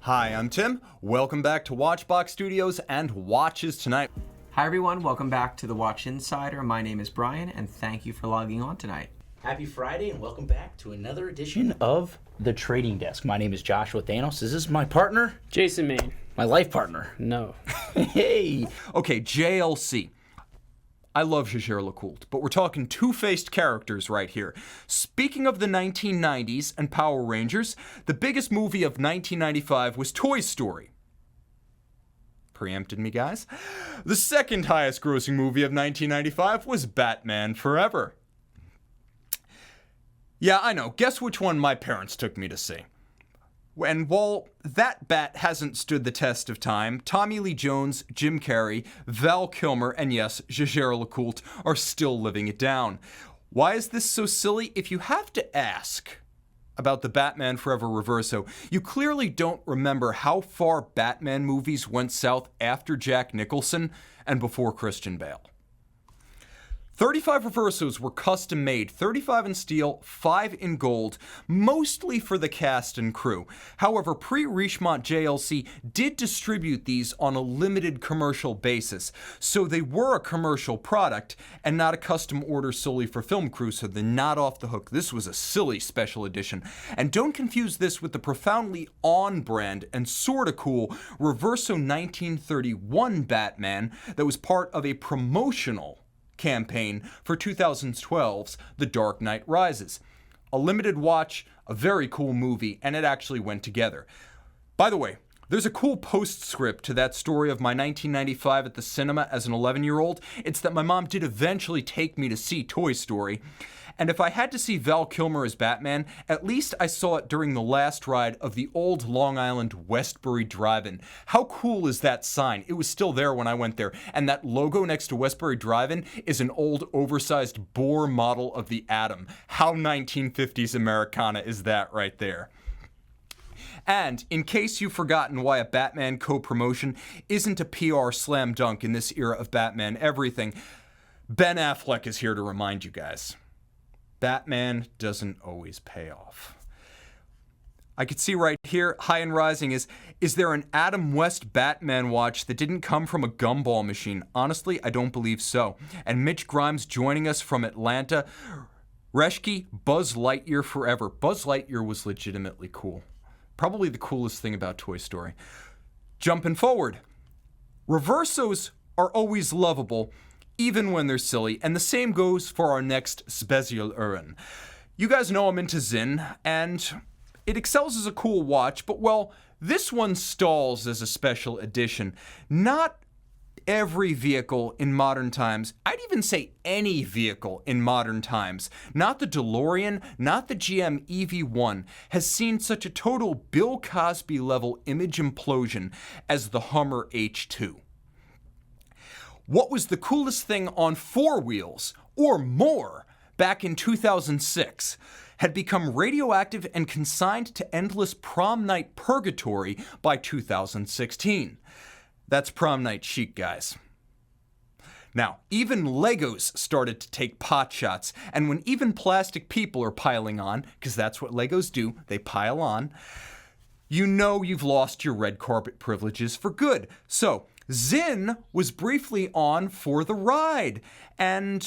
Hi, I'm Tim. Welcome back to Watchbox Studios and Watches Tonight. Hi everyone, welcome back to the Watch Insider. My name is Brian and thank you for logging on tonight. Happy Friday and welcome back to another edition of The Trading Desk. My name is Joshua Thanos. Is this my partner? Jason Main. My life partner? No. Hey! Okay, JLC. I love Jaeger-LeCoultre, but we're talking two-faced characters right here. Speaking of the 1990s and Power Rangers, the biggest movie of 1995 was Toy Story. Preempted me, guys. The second highest grossing movie of 1995 was Batman Forever. Yeah, I know. Guess which one my parents took me to see. And while that bat hasn't stood the test of time, Tommy Lee Jones, Jim Carrey, Val Kilmer, and yes, Jaeger-LeCoultre are still living it down. Why is this so silly? If you have to ask about the Batman Forever Reverso, you clearly don't remember how far Batman movies went south after Jack Nicholson and before Christian Bale. 35 Reversos were custom made, 35 in steel, 5 in gold, mostly for the cast and crew. However, pre-Richemont JLC did distribute these on a limited commercial basis, so they were a commercial product and not a custom order solely for film crew, so they're not off the hook. This was a silly special edition. And don't confuse this with the profoundly on-brand and sorta cool Reverso 1931 Batman that was part of a promotional campaign for 2012's The Dark Knight Rises. A limited watch, a very cool movie, and it actually went together. By the way, there's a cool postscript to that story of my 1995 at the cinema as an 11-year-old. It's that my mom did eventually take me to see Toy Story. And if I had to see Val Kilmer as Batman, at least I saw it during the last ride of the old Long Island Westbury Drive-In. How cool is that sign? It was still there when I went there. And that logo next to Westbury Drive-In is an old oversized Bohr model of the Atom. How 1950s Americana is that right there? And in case you've forgotten why a Batman co-promotion isn't a PR slam dunk in this era of Batman everything, Ben Affleck is here to remind you guys. Batman doesn't always pay off. I could see right here, high and rising is there an Adam West Batman watch that didn't come from a gumball machine? Honestly, I don't believe so. And Mitch Grimes joining us from Atlanta. Reschke, Buzz Lightyear forever. Buzz Lightyear was legitimately cool. Probably the coolest thing about Toy Story. Jumping forward. Reversos are always lovable, even when they're silly, and the same goes for our next Specialuhren. You guys know I'm into Sinn, and it excels as a cool watch, but well, this one stalls as a special edition. Not every vehicle in modern times, I'd even say any vehicle in modern times, not the DeLorean, not the GM EV1, has seen such a total Bill Cosby level image implosion as the Hummer H2. What was the coolest thing on four wheels, or more, back in 2006, had become radioactive and consigned to endless prom night purgatory by 2016. That's prom night chic, guys. Now, even Legos started to take pot shots, and when even plastic people are piling on, because that's what Legos do, they pile on, you know you've lost your red carpet privileges for good. So, Sinn was briefly on for the ride, and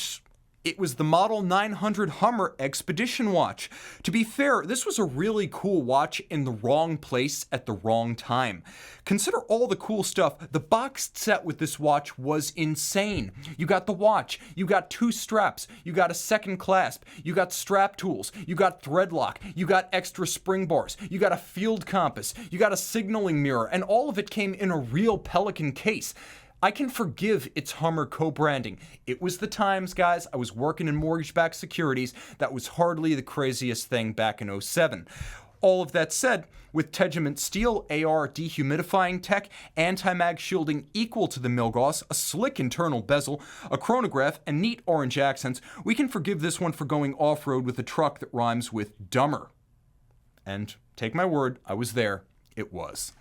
it was the Model 900 Hummer Expedition watch. To be fair, this was a really cool watch in the wrong place at the wrong time. Consider all the cool stuff. The boxed set with this watch was insane. You got the watch, you got two straps, you got a second clasp, you got strap tools, you got thread lock, you got extra spring bars, you got a field compass, you got a signaling mirror, and all of it came in a real Pelican case. I can forgive its Hummer co-branding. It was the times, guys. I was working in mortgage-backed securities. That was hardly the craziest thing back in 07. All of that said, with Tegement steel, AR dehumidifying tech, anti-mag shielding equal to the Milgauss, a slick internal bezel, a chronograph, and neat orange accents, we can forgive this one for going off-road with a truck that rhymes with dumber. And take my word, I was there. It was.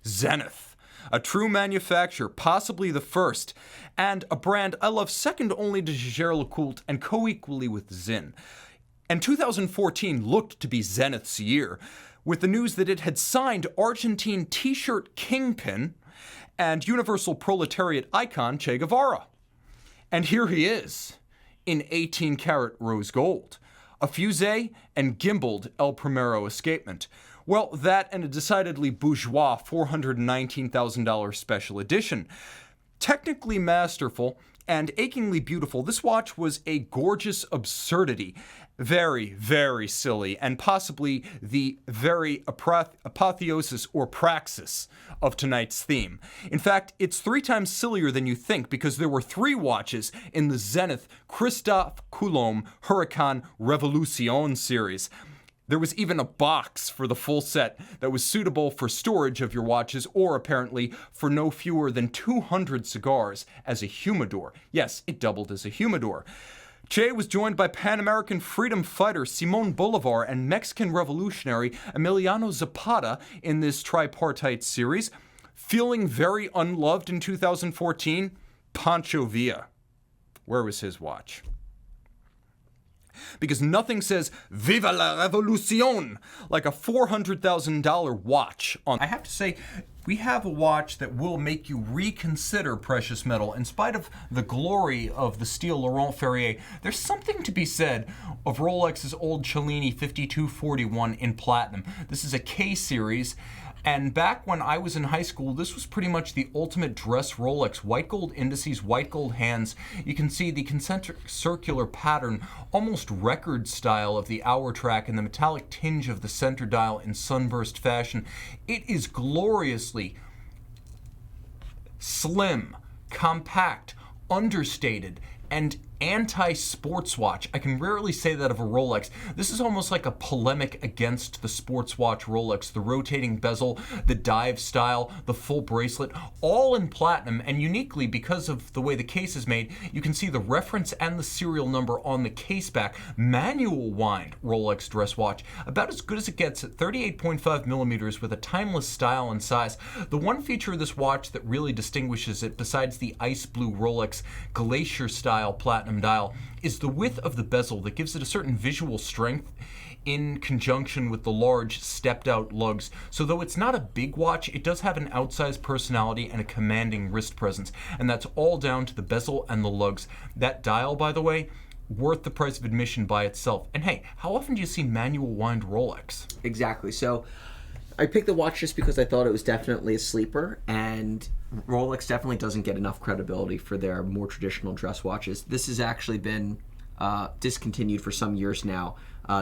Zenith. A true manufacturer, possibly the first, and a brand I love second only to Jaeger-LeCoultre and co-equally with Sinn. And 2014 looked to be Zenith's year, with the news that it had signed Argentine t-shirt kingpin and universal proletariat icon Che Guevara. And here he is, in 18-karat rose gold, a fusee and gimbaled El Primero escapement. Well, that and a decidedly bourgeois $419,000 special edition. Technically masterful and achingly beautiful, this watch was a gorgeous absurdity. Very, very silly, and possibly the very apotheosis or praxis of tonight's theme. In fact, it's 3 times sillier than you think, because there were 3 watches in the Zenith Christophe Coulomb Huracan Revolution series. There was even a box for the full set that was suitable for storage of your watches, or apparently for no fewer than 200 cigars as a humidor. Yes, it doubled as a humidor. Che was joined by Pan-American freedom fighter Simon Bolivar and Mexican revolutionary Emiliano Zapata in this tripartite series. Feeling very unloved in 2014, Pancho Villa. Where was his watch? Because nothing says "Viva la Revolucion" like a $400,000 watch on. I have to say, we have a watch that will make you reconsider precious metal. In spite of the glory of the steel Laurent Ferrier, there's something to be said of Rolex's old Cellini 5241 in platinum. This is a K series. And back when I was in high school, this was pretty much the ultimate dress Rolex. White gold indices, white gold hands. You can see the concentric circular pattern, almost record style of the hour track, and the metallic tinge of the center dial in sunburst fashion. It is gloriously slim, compact, understated, and anti-sports watch. I can rarely say that of a Rolex. This is almost like a polemic against the sports watch Rolex. The rotating bezel, the dive style, the full bracelet, all in platinum, and uniquely, because of the way the case is made, you can see the reference and the serial number on the case back. Manual wind Rolex dress watch, about as good as it gets at 38.5 millimeters with a timeless style and size. The one feature of this watch that really distinguishes it, besides the ice blue Rolex glacier style platinum dial, is the width of the bezel that gives it a certain visual strength in conjunction with the large stepped out lugs. So though it's not a big watch, it does have an outsized personality and a commanding wrist presence, and that's all down to the bezel and the lugs. That dial, by the way, worth the price of admission by itself. And hey, how often do you see manual wind Rolex? Exactly. So I picked the watch just because I thought it was definitely a sleeper, and Rolex definitely doesn't get enough credibility for their more traditional dress watches. This has actually been discontinued for some years now.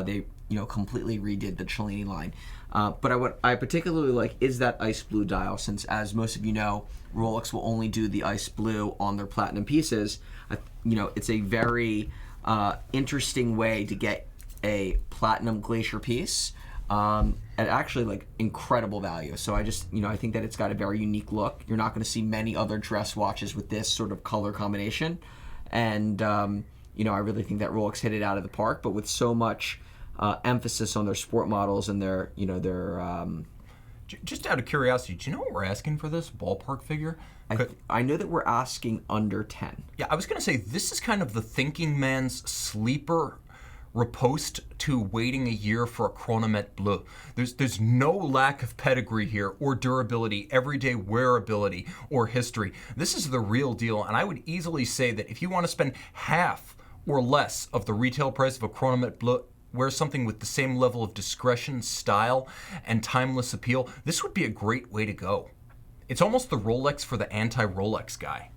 They completely redid the Cellini line. But what I particularly like is that ice blue dial, since, as most of you know, Rolex will only do the ice blue on their platinum pieces. It's a very interesting way to get a platinum glacier piece at actually incredible value. So I think that it's got a very unique look. You're not going to see many other dress watches with this sort of color combination, and I really think that Rolex hit it out of the park. But with so much emphasis on their sport models and their Just out of curiosity, do you know what we're asking for this ballpark figure? I know that we're asking under 10. Yeah, I was going to say, this is kind of the thinking man's sleeper riposte to waiting a year for a Chronomet Bleu. There's no lack of pedigree here, or durability, everyday wearability, or history. This is the real deal, and I would easily say that if you want to spend half or less of the retail price of a Chronomet Bleu, wear something with the same level of discretion, style, and timeless appeal, this would be a great way to go. It's almost the Rolex for the anti-Rolex guy.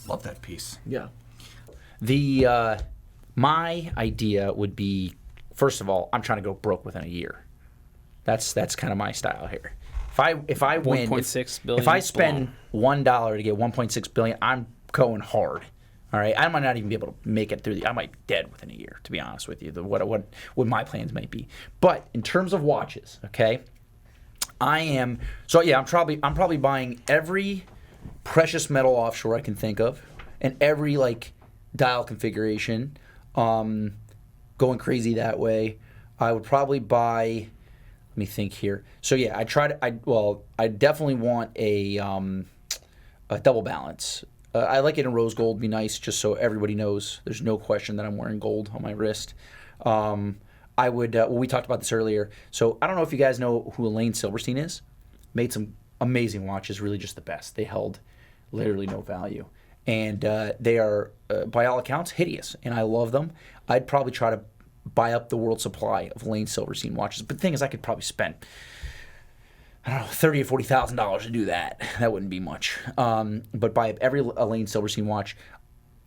Love that piece. Yeah. My idea would be, first of all, I'm trying to go broke within a year. That's kind of my style here. If I win, 1.6 billion. If I spend $1 to get 1.6 billion, I'm going hard. All right, I might not even be able to make it through I might be dead within a year, to be honest with you. What my plans might be. But in terms of watches, okay, I'm probably buying every precious metal offshore I can think of, and every dial configuration. Going crazy that way. I would probably buy. Let me think here. So yeah, I definitely want a double balance. I like it in rose gold. Be nice, just so everybody knows. There's no question that I'm wearing gold on my wrist. I would. Well, we talked about this earlier. So I don't know if you guys know who Elaine Silverstein is. Made some amazing watches, really just the best. They held literally no value, and they are, by all accounts, hideous. And I love them. I'd probably try to buy up the world supply of Elaine Silverstein watches. But the thing is, I could probably spend, I don't know, $30,000 or $40,000 to do that. That wouldn't be much. But buy up every Elaine Silverstein watch.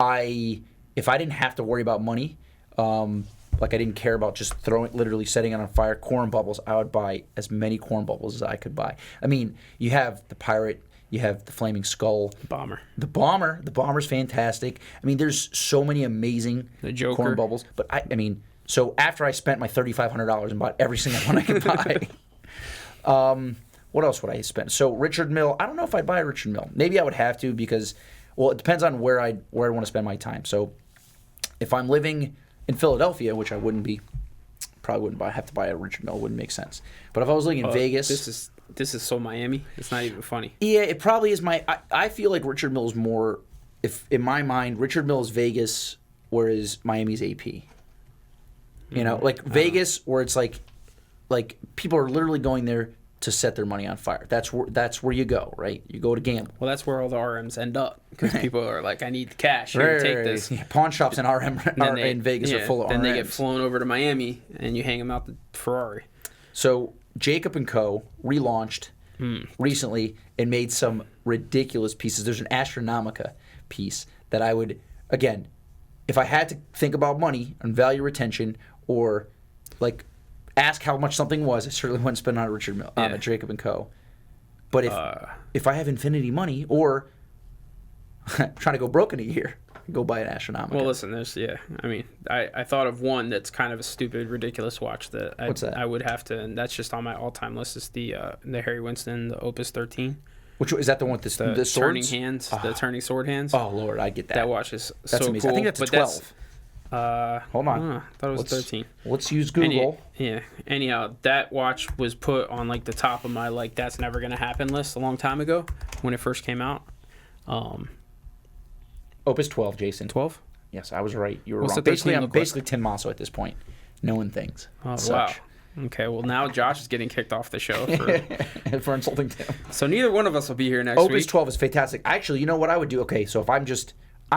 If I didn't have to worry about money, like I didn't care about just literally setting it on fire, corn bubbles, I would buy as many corn bubbles as I could buy. I mean, you have the Pirate, you have the Flaming Skull. The Bomber's fantastic. I mean, there's so many amazing The Joker. corn bubbles. But I mean, so after I spent my $3,500 and bought every single one I could buy, what else would I spend? So Richard Mille, I don't know if I'd buy a Richard Mille. Maybe I would have to because, well, it depends on where I want to spend my time. So if I'm living in Philadelphia, which I wouldn't be, probably wouldn't have to buy a Richard Mille. Wouldn't make sense. But if I was living in Vegas, this is so Miami. It's not even funny. yeah, it probably is I feel like Richard Mille is more, if in my mind, Richard Mille is Vegas, whereas Miami's AP. You know, like Vegas, where it's like people are literally going there to set their money on fire. That's where you go, right? You go to gamble. Well, that's where all the RMs end up because people are like, I need the cash. Here, take this. Yeah, pawn shops in in Vegas are full of then RMs. they get flown over to Miami, and you hang them out the Ferrari. So Jacob & Co. relaunched recently and made some ridiculous pieces. There's an Astronomica piece that I would, again, if I had to think about money and value retention or like ask how much something was, I certainly wouldn't spend on a Richard Mille, on a Jacob & Co. But if I have infinity money or trying to go broke in a year, go buy an Astronomica. Well, listen, I mean, I thought of one that's kind of a stupid, ridiculous watch that What's that? I would have to, and that's just on my all-time list, is the Harry Winston, the Opus 13. Which is that the one with the turning swords? hands, the turning sword hands. Oh, Lord, I get that. That watch is That's so amazing. cool. I think that's a but 12. Hold on. I thought it was 13. Let's use Google. Anyhow, that watch was put on like the top of my like that's never gonna happen list a long time ago when it first came out. Opus 12, Jason. 12? Yes, I was right. You were What's wrong. the 13 I'm look like? basically Tim Masso at this point, knowing things. Oh, Such. wow. Okay, well now Josh is getting kicked off the show for for insulting Tim. so neither one of us will be here next Opus week. 12 is fantastic. Actually, you know what I would do? Okay, so if I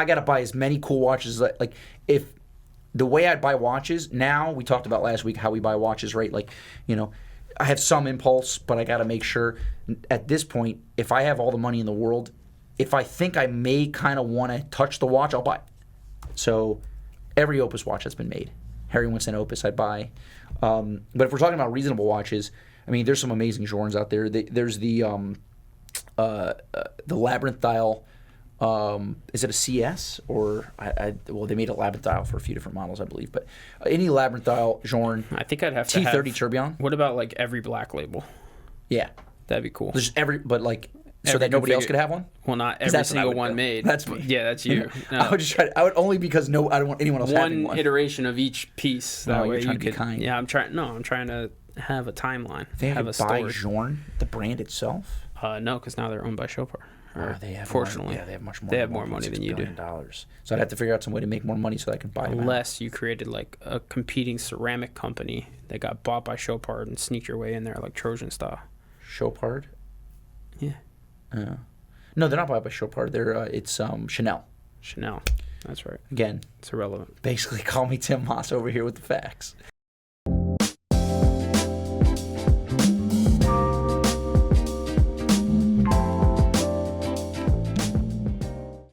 got to buy as many cool watches. Like, if the way I'd buy watches, now, we talked about last week how we buy watches, right? Like, you know, I have some impulse, but I got to make sure at this point, if I have all the money in the world, if I think I may kind of want to touch the watch, I'll buy it. So every Opus watch that's been made, Harry Winston Opus, I'd buy. But if we're talking about reasonable watches, I mean, there's some amazing Journes out there. There's the Labyrinth dial. Is it a CS or well, they made a Labyrinth dial for a few different models, I believe. But any Labyrinth dial Journe, I think I'd have to T30 have, Tourbillon. What about like every black label? Yeah, That'd be cool. there's so Every that nobody else configure- could have one. Well, not 'Cause every that's what I single would one do. made. That's me. Yeah, that's you. No. I would just try. I would only because I don't want anyone else having one. iteration of each piece. That Oh, way you're trying you to be could. kind. Yeah, I'm trying. No, I'm trying to have a timeline. They have have a to buy story. Journe, the brand itself. No, because now they're owned by Chopard. They have Fortunately, they have much more. They have than more money than you do. $1.6 billion. So I'd have to figure out some way to make more money so that I can buy them. Unless you created like a competing ceramic company that got bought by Chopard and sneak your way in there like Trojan style. Chopard? Yeah. No, they're not bought by Chopard. It's Chanel. Chanel. That's right. Again, It's irrelevant. basically call me Tim Moss over here with the facts.